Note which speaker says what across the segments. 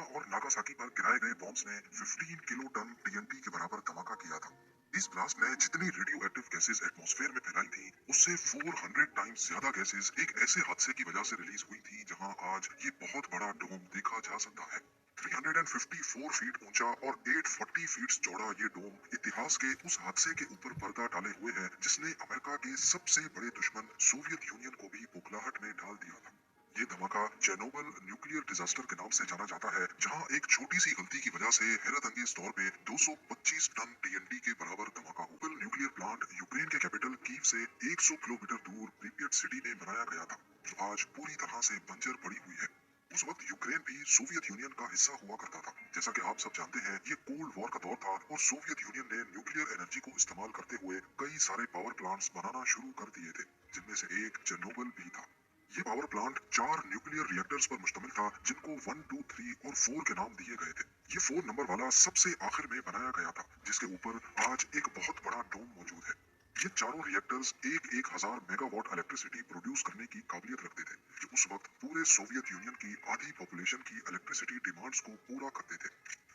Speaker 1: Hiroshima और Nagasaki पर गिराए गए बॉम्ब्स ने 15 किलो टन टीएनटी के बराबर धमाका किया था। इस ब्लास्ट ने जितनी रेडियो एक्टिव गैसेस एटमॉस्फेयर में फैलाई थी, उससे 400 टाइम्स ज्यादा गैसेस एक ऐसे हादसे की वजह से रिलीज हुई थी जहां आज ये बहुत बड़ा डोम देखा जा सकता है। 354 फीट ऊंचा और 840 फीट चौड़ा ये डोम इतिहास के उस हादसे के ऊपर पर्दा डाले हुए है जिसने अमेरिका के सबसे बड़े दुश्मन सोवियत यूनियन को भी बुखलाहट में डाल दिया था। ये धमाका चेर्नोबिल न्यूक्लियर डिजास्टर के नाम से जाना जाता है, जहां एक छोटी सी गलती की वजह से हैरतअंगेज तौर पे 225 टन टीएनटी के बराबर धमाका हुआ। न्यूक्लियर प्लांट यूक्रेन के कैपिटल कीव से 100 किलोमीटर दूर प्रीपियट सिटी में बनाया गया था, जो आज पूरी तरह से बंजर पड़ी हुई है। उस वक्त यूक्रेन भी सोवियत यूनियन का हिस्सा हुआ करता था। जैसा कि आप सब जानते हैं, ये कोल्ड वॉर का दौर था और सोवियत यूनियन ने न्यूक्लियर एनर्जी को इस्तेमाल करते हुए कई सारे पावर प्लांट्स बनाना शुरू कर दिए थे, जिनमें से एक चेर्नोबिल भी था। ये पावर प्लांट 4 न्यूक्लियर रिएक्टर्स पर मुश्तमिल था, जिनको 1, 2, 3 और 4 के नाम दिए गए थे। ये 4 नंबर वाला सबसे आखिर में बनाया गया था, जिसके ऊपर आज एक बहुत बड़ा डोम मौजूद है। ये चारों रिएक्टर्स एक एक हजार मेगावाट इलेक्ट्रिसिटी प्रोड्यूस करने की काबिलियत रखते थे, जो उस वक्त पूरे सोवियत यूनियन की आधी पॉपुलेशन की इलेक्ट्रिसिटी डिमांड्स को पूरा करते थे।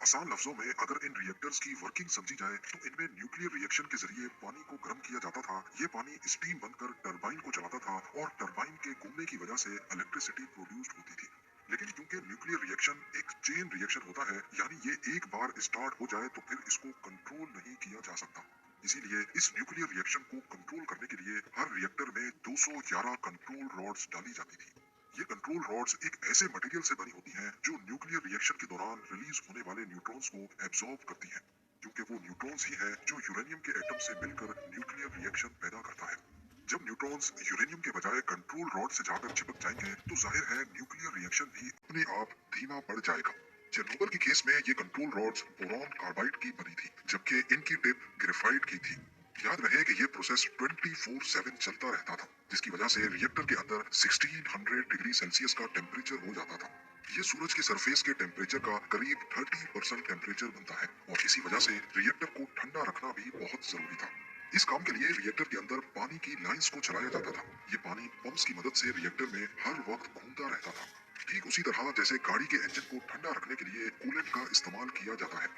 Speaker 1: आसान लफ्जों में अगर इन रिएक्टर्स की वर्किंग समझी जाए तो इनमें न्यूक्लियर रिएक्शन के जरिए पानी को गर्म किया जाता था। ये पानी स्टीम बनकर टरबाइन को चलाता था और टरबाइन के घूमने की वजह से इलेक्ट्रिसिटी प्रोड्यूस होती थी। लेकिन क्योंकि न्यूक्लियर रिएक्शन एक चेन रिएक्शन होता है, यानी ये एक बार स्टार्ट हो जाए तो फिर इसको कंट्रोल नहीं किया जा सकता। इसीलिए इस न्यूक्लियर रिएक्शन को कंट्रोल करने के लिए हर रिएक्टर में 211 कंट्रोल रॉड्स डाली जाती थी। ये कंट्रोल रॉड्स एक ऐसे मटेरियल से बनी होती हैं जो न्यूक्लियर रिएक्शन के दौरान रिलीज होने वाले न्यूट्रॉन्स को एब्जॉर्ब करती हैं, क्योंकि वो न्यूट्रॉन्स ही हैं जो यूरेनियम के एटम से मिलकर न्यूक्लियर रिएक्शन पैदा करता है। जब न्यूट्रॉन्स यूरेनियम के बजाय कंट्रोल रॉड से जाकर चिपक जाएंगे तो जाहिर है न्यूक्लियर रिएक्शन भी अपने आप धीमा पड़ जाएगा। चेर्नोबिल के केस में ये कंट्रोल रॉड्स बोरॉन कार्बाइड की बनी थी, जबकि इनकी टिप ग्रेफाइट की थी। याद रहे कि ये प्रोसेस 24/7 चलता रहता था, जिसकी वजह से रिएक्टर के अंदर 1600 डिग्री सेल्सियस का टेम्परेचर हो जाता था। ये सूरज के सरफेस के टेम्परेचर का करीब 30% टेम्परेचर बनता है और इसी वजह से रिएक्टर को ठंडा रखना भी बहुत जरूरी था। इस काम के लिए रिएक्टर के अंदर पानी की लाइंस को चलाया जाता था। ये पानी पंप्स की मदद से रिएक्टर में हर वक्त घूमता रहता था, ठीक उसी तरह जैसे गाड़ी के इंजन को ठंडा रखने के लिए कूलेंट का इस्तेमाल किया जाता है।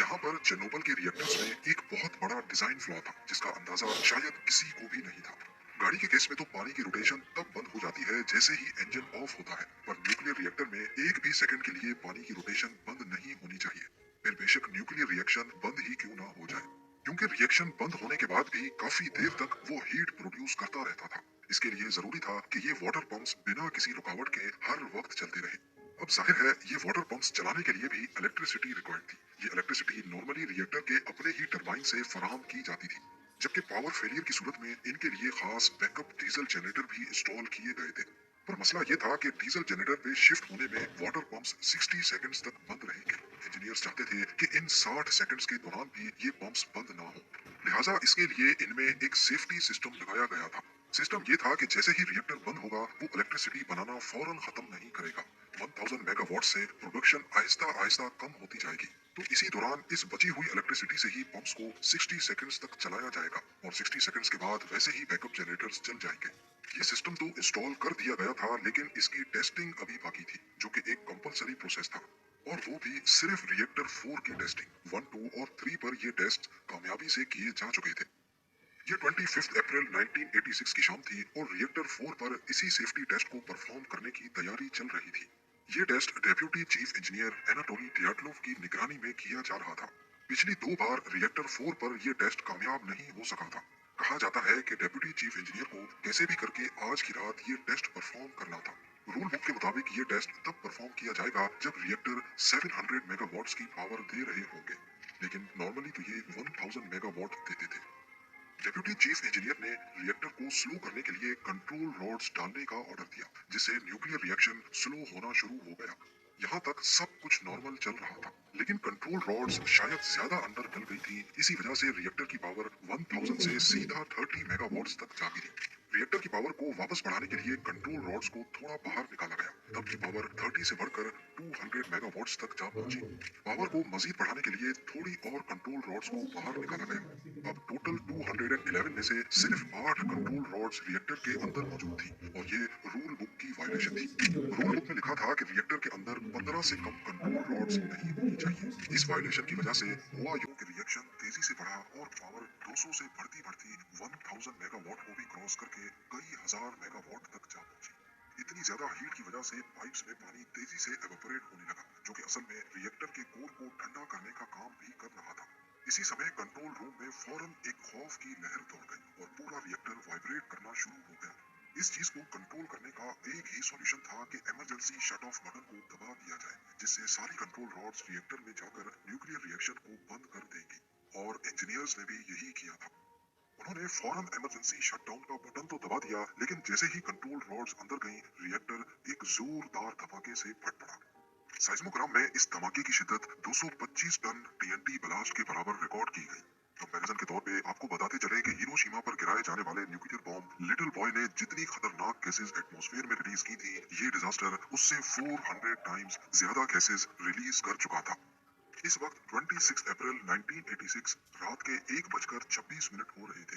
Speaker 1: यहाँ पर चेर्नोबिल के रिएक्टर्स में एक बहुत बड़ा डिजाइन फ्लॉ था, जिसका अंदाजा शायद किसी को भी नहीं था। गाड़ी के केस में तो पानी की रोटेशन तब बंद हो जाती है जैसे ही इंजन ऑफ होता है, पर न्यूक्लियर रिएक्टर में एक भी सेकंड के लिए पानी की रोटेशन बंद नहीं होनी चाहिए, फिर बेशक न्यूक्लियर रिएक्शन बंद ही क्यों ना हो जाए। क्योंकि रिएक्शन बंद होने के बाद भी काफी देर तक वो हीट प्रोड्यूस करता रहता था। इसके लिए जरूरी था कि ये वाटर पंप्स बिना किसी रुकावट के हर वक्त चलते रहे। अब जाहिर है ये वाटर पंप्स चलाने के लिए भी इलेक्ट्रिसिटी रिक्वायर्ड थी। ये इलेक्ट्रिसिटी नॉर्मली रिएक्टर के अपने ही टरबाइन से फराहम की जाती थी, जबकि पावर फेलियर की सूरत में इनके लिए खास बैकअप डीजल जनरेटर भी इंस्टॉल किए गए थे। पर मसला ये था कि डीजल जनरेटर पे शिफ्ट होने में वाटर पंप्स 60 सेकंड्स तक बंद रहेंगे। इंजीनियर्स चाहते थे कि इन 60 सेकंड्स के दौरान भी ये पंप्स बंद ना हो, लिहाजा इसके लिए इनमें एक सेफ्टी सिस्टम लगाया गया था। सिस्टम ये था कि जैसे ही रिएक्टर बंद होगा वो इलेक्ट्रिसिटी बनाना फौरन खत्म नहीं करेगा। 1000 मेगावाट से प्रोडक्शन आहिस्ता आहिस्ता कम होती जाएगी, तो इसी दौरान इस बची हुई इलेक्ट्रिसिटी से ही पंप्स को 60 सेकंड्स तक चलाया जाएगा और 60 सेकंड्स के बाद वैसे ही बैकअप जनरेटर्स चल जाएंगे। ये सिस्टम तो इंस्टॉल कर दिया गया था, लेकिन इसकी टेस्टिंग अभी बाकी थी, जो कि एक कंपलसरी प्रोसेस था, और वो भी सिर्फ रिएक्टर 4 की टेस्टिंग। 1, 2 और 3 पर ये टेस्ट कामयाबी से किए जा चुके थे। ये 25 अप्रैल 1986 की शाम थी और रिएक्टर 4 पर इसी सेफ्टी टेस्ट को परफॉर्म करने की तैयारी चल रही थी। ये test deputy chief engineer Anatoly Dyatlov की निगरानी में किया जा रहा था। पिछली 2 बार रिएक्टर 4 पर यह टेस्ट कामयाब नहीं हो सका था। कहा जाता है कि डेप्यूटी चीफ इंजीनियर को कैसे भी करके आज की रात ये टेस्ट परफॉर्म करना था। रूल बुक के मुताबिक ये टेस्ट तब परफॉर्म किया जाएगा जब रिएक्टर 700 मेगावाट्स की पावर दे रहे होंगे, लेकिन नॉर्मली तो ये 1000 मेगावाट देते थे। डेप्यूटी चीफ इंजीनियर ने रिएक्टर को स्लो करने के लिए कंट्रोल रॉड्स डालने का ऑर्डर दिया, जिससे न्यूक्लियर रिएक्शन स्लो होना शुरू हो गया। यहाँ तक सब कुछ नॉर्मल चल रहा था, लेकिन कंट्रोल रॉड्स शायद ज्यादा अंदर डल गई थी। इसी वजह से रिएक्टर की पावर 1000 से सीधा 30 मेगावाट्स तक जा गिरी। रिएक्टर की पावर को वापस बढ़ाने के लिए कंट्रोल रॉड्स को थोड़ा बाहर निकाला गया, तब ये पावर 30 से बढ़कर 200 मेगावाट्स तक जा पहुंची। पावर को मजीद बढ़ाने के लिए थोड़ी और कंट्रोल रॉड्स को बाहर निकाला गया। अब टोटल 211 में से सिर्फ 8 कंट्रोल रॉड्स रिएक्टर के अंदर मौजूद थी और ये रूल बुक की वायलेशन थी। रूल बुक में लिखा था कि रिएक्टर के अंदर 15 से कम कंट्रोल रॉड्स नहीं होनी चाहिए। इस वायलेशन की वजह से हुआ यूं कि रिएक्शन तेजी से बढ़ा और पावर 200 से बढ़ती बढ़ती 1000 मेगावाट को भी क्रॉस करके कई हजार मेगावाट तक जा पहुंची। इतनी ज्यादा हीट की वजह से पाइप्स में पानी तेजी से एवेपोरेट होने लगा, जो कि असल में रिएक्टर के कोर को ठंडा करने का काम भी कर रहा था। इसी समय कंट्रोल रूम में फौरन एक खौफ की लहर दौड़ गई और पूरा रिएक्टर वाइब्रेट करना शुरू हो गया। इस चीज को कंट्रोल करने का एक ही सॉल्यूशन था कि इमरजेंसी शट ऑफ बटन को दबा दिया जाए, जिससे सारी कंट्रोल रॉड्स रिएक्टर में जाकर न्यूक्लियर रिएक्शन को बंद कर देंगी। और इंजीनियर्स ने भी यही किया था। उन्होंने फौरन इमरजेंसी शटडाउन का बटन तो दबा दिया, लेकिन जैसे ही कंट्रोल रॉड्स अंदर गईं, रिएक्टर एक जोरदार धमाके से फट पड़ा। साइज्मोग्राम में इस धमाके की शिद्दत 225 टन टीएनटी ब्लास्ट के बराबर रिकॉर्ड की गई। कंपैरिजन के तौर पे आपको बताते चले कि हिरोशिमा पर गिराए जाने वाले न्यूक्लियर बॉम्ब लिटिल बॉय ने जितनी खतरनाक गैसेस एटमॉस्फेयर में रिलीज की थी, ये डिजास्टर उससे 400 टाइम्स ज्यादा गैसेस रिलीज कर चुका था। इस वक्त 26 अप्रैल 1986 रात के 1:26 हो रहे थे।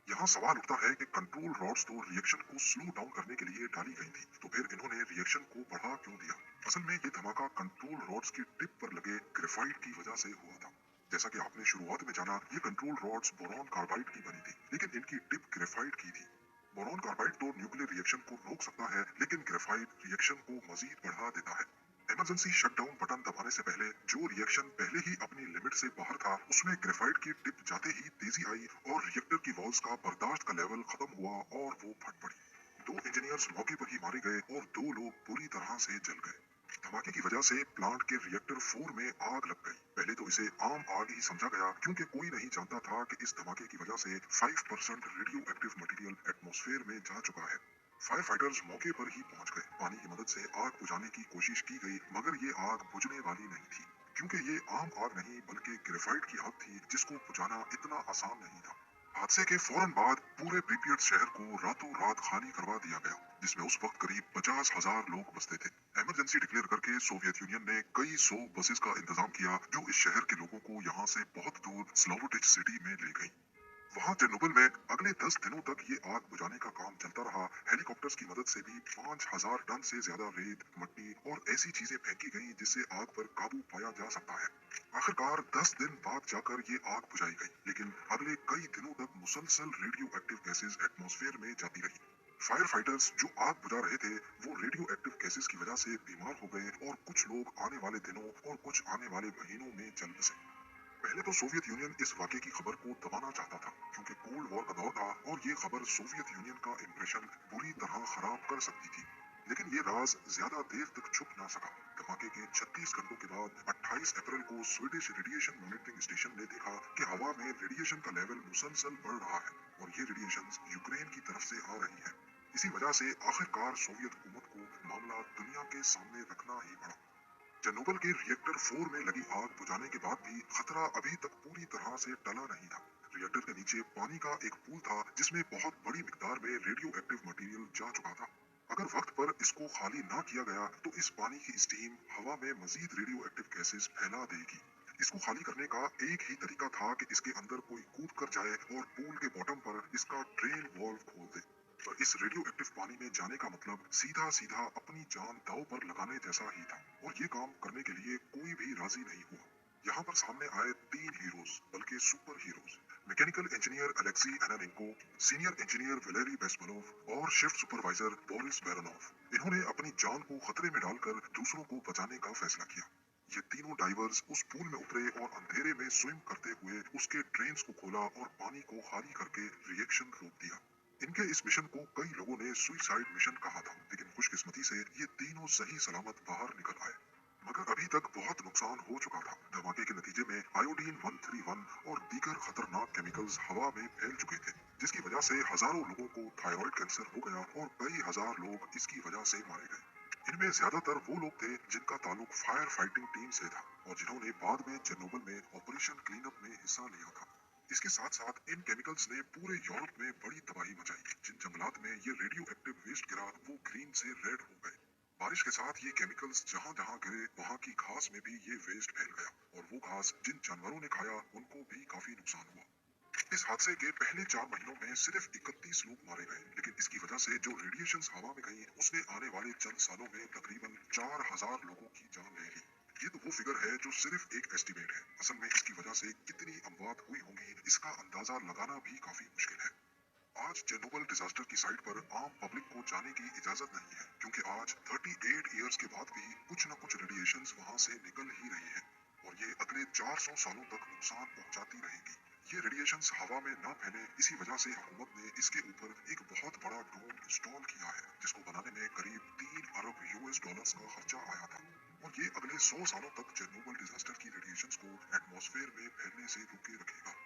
Speaker 1: यहाँ सवाल उठता है कि कंट्रोल रॉड्स तो रिएक्शन को स्लो डाउन करने के लिए डाली गई थी, तो फिर इन्होंने रिएक्शन को बढ़ा क्यों दिया? असल में ये धमाका कंट्रोल रॉड्स की टिप पर लगे ग्रेफाइट की वजह से हुआ था। जैसा कि आपने शुरुआत में जाना, ये कंट्रोल रॉड्स बोरॉन कार्बाइड की बनी थी, लेकिन इनकी टिप ग्रेफाइट की थी। बोरॉन कार्बाइड तो न्यूक्लियर रिएक्शन को रोक सकता है, लेकिन ग्रेफाइट रिएक्शन को मजीद बढ़ा देता है। इमरजेंसी शटडाउन बटन दबाने से पहले जो रिएक्शन पहले ही अपनी लिमिट से बाहर था, उसमें ग्रेफाइट की टिप जाते ही तेजी आई और रिएक्टर की वॉल्स का बर्दाश्त का लेवल खत्म हुआ और वो फट पड़ी। 2 इंजीनियर्स मौके पर ही मारे गए और 2 लोग बुरी तरह से जल गए। धमाके की वजह से प्लांट के रिएक्टर 4 में आग लग गई। पहले तो इसे आम आग ही समझा गया, क्योंकि कोई नहीं जानता था कि इस धमाके की वजह से 5% रेडियो एक्टिव मटेरियल एटमॉस्फेयर में जा चुका है। फायर फाइटर्स मौके पर ही पहुंच गए। पानी की मदद से आग बुझाने की कोशिश की गई, मगर ये आग बुझने वाली नहीं थी, क्योंकि ये आम आग नहीं बल्कि ग्रेफाइट की आग थी, जिसको बुझाना इतना आसान नहीं था। हादसे के फौरन बाद पूरे प्रीपियट शहर को रातों रात खाली करवा दिया गया, जिसमें उस वक्त करीब 50,000 लोग बसते थे। इमरजेंसी डिक्लेयर करके सोवियत यूनियन ने कई सौ बसेस का इंतजाम किया, जो इस शहर के लोगों को यहाँ से बहुत दूर स्लावोटिच सिटी में ले गई। वहां चेरनोबिल में अगले 10 दिनों तक ये आग बुझाने का काम चलता रहा। हेलीकॉप्टर्स की मदद से भी 5000 टन से ज्यादा रेत, मिट्टी और ऐसी चीजें फेंकी गईं जिससे आग पर काबू पाया जा सकता है। आखिरकार 10 दिन बाद जाकर ये आग बुझाई गई, लेकिन अगले कई दिनों तक मुसलसल रेडियो एक्टिव गैसेज एटमॉस्फेयर में जाती रही। फायर फाइटर्स जो आग बुझा रहे थे, वो रेडियो एक्टिव गैसेज की वजह से बीमार हो गए और कुछ लोग आने वाले दिनों और कुछ आने वाले महीनों में जल बसे। पहले तो सोवियत यूनियन इस वाकये की खबर को दबाना चाहता था, क्योंकि कोल्ड वॉर का दौर था और ये खबर सोवियत यूनियन का इंप्रेशन बुरी तरह खराब कर सकती थी। लेकिन ये राज ज्यादा देर तक छुप ना सका। धमाके के 36 घंटों के बाद 28 अप्रैल को स्वीडिश रेडिएशन मॉनिटरिंग स्टेशन ने देखा कि हवा में रेडिएशन का लेवल मुसलसल बढ़ रहा है और ये रेडिएशन यूक्रेन की तरफ से आ रही है। इसी वजह से आखिरकार सोवियत हुकूमत को मामला दुनिया के सामने रखना ही पड़ा। चेरनोबिल के रिएक्टर 4 में लगी आग बुझाने के बाद भी खतरा अभी तक पूरी तरह से टला नहीं था। रिएक्टर के नीचे पानी का एक पूल था, जिसमें बहुत बड़ी मिकदार में रेडियो एक्टिव मटेरियल जा चुका था। अगर वक्त पर इसको खाली ना किया गया, तो इस पानी की स्टीम हवा में मजीद रेडियो एक्टिव गैसेस फैला देगी। इसको खाली करने का एक ही तरीका था कि इसके अंदर कोई कूद कर जाए और पूल के बॉटम पर इसका ड्रेन वॉल्व खोल दे। तो इस रेडियो एक्टिव पानी में जाने का मतलब सीधा सीधा अपनी जान दांव पर लगाने जैसा ही था, और ये काम करने के लिए कोई भी राजी नहीं हुआ। यहाँ पर सामने आए 3 हीरोज, बल्कि super heroes. Mechanical engineer Alexei Ananenko, senior engineer Valery Bespalov और शिफ्ट सुपरवाइजर बोरिस बैरोनोव। इन्होंने अपनी जान को खतरे में डालकर दूसरों को बचाने का फैसला किया। ये तीनों डाइवर्स उस पूल में उतरे और अंधेरे में स्विम करते हुए उसके ड्रेन्स को खोला और पानी को खाली करके रिएक्शन रोक दिया। इनके इस मिशन को कई लोगों ने सुइसाइड मिशन कहा था, लेकिन खुशकिस्मती से ये तीनों सही सलामत बाहर निकल आए। मगर अभी तक बहुत नुकसान हो चुका था। धमाके के नतीजे में आयोडीन 131 और दीगर खतरनाक केमिकल्स हवा में फैल चुके थे, जिसकी वजह से हजारों लोगों को थायराइड कैंसर हो गया और कई हजार लोग इसकी वजह से मारे गए। इनमें ज्यादातर वो लोग थे जिनका ताल्लुक फायर फाइटिंग टीम से था और जिन्होंने बाद में चेरनोबिल में ऑपरेशन क्लीनअप में हिस्सा लिया था। इसके साथ साथ इन केमिकल्स ने पूरे यूरोप में बड़ी तबाही मचाई। जिन जंगलात में ये रेडियो एक्टिव वेस्ट गिरा, वो ग्रीन से रेड हो गए। बारिश के साथ ये केमिकल्स जहां जहां गिरे, वहां की घास में भी ये वेस्ट फैल गया और वो घास जिन जानवरों ने खाया, उनको भी काफी नुकसान हुआ। इस हादसे के पहले 4 महीनों में सिर्फ 31 लोग मारे गए, लेकिन इसकी वजह से जो रेडिएशन हवा में गई उसने आने वाले चंद सालों में तकरीबन 4000 लोगों की जान ले ली। ये तो वो फिगर है जो सिर्फ एक एस्टिमेट है। असल में इसकी वजह से कितनी अमवात हुई होंगी इसका अंदाजा लगाना भी काफी मुश्किल है। आज चेरनोबिल डिजास्टर की साइट पर आम पब्लिक को जाने की इजाजत नहीं है, क्योंकि आज 38 इयर्स के बाद भी कुछ न कुछ रेडिएशन वहां से निकल ही रही है और ये अगले 400 सालों तक नुकसान पहुंचाती रहेगी। ये रेडिएशन हवा में ना फैले, इसी वजह से हुकूमत ने इसके ऊपर एक बहुत बड़ा ड्रोन इंस्टॉल किया है, जिसको बनाने में करीब 3 अरब यूएस डॉलर्स का खर्चा आया था और ये अगले 100 सालों तक चेरनोबिल डिजास्टर की रेडिएशन को एटमॉस्फेयर में फैलने से रोके रखेगा।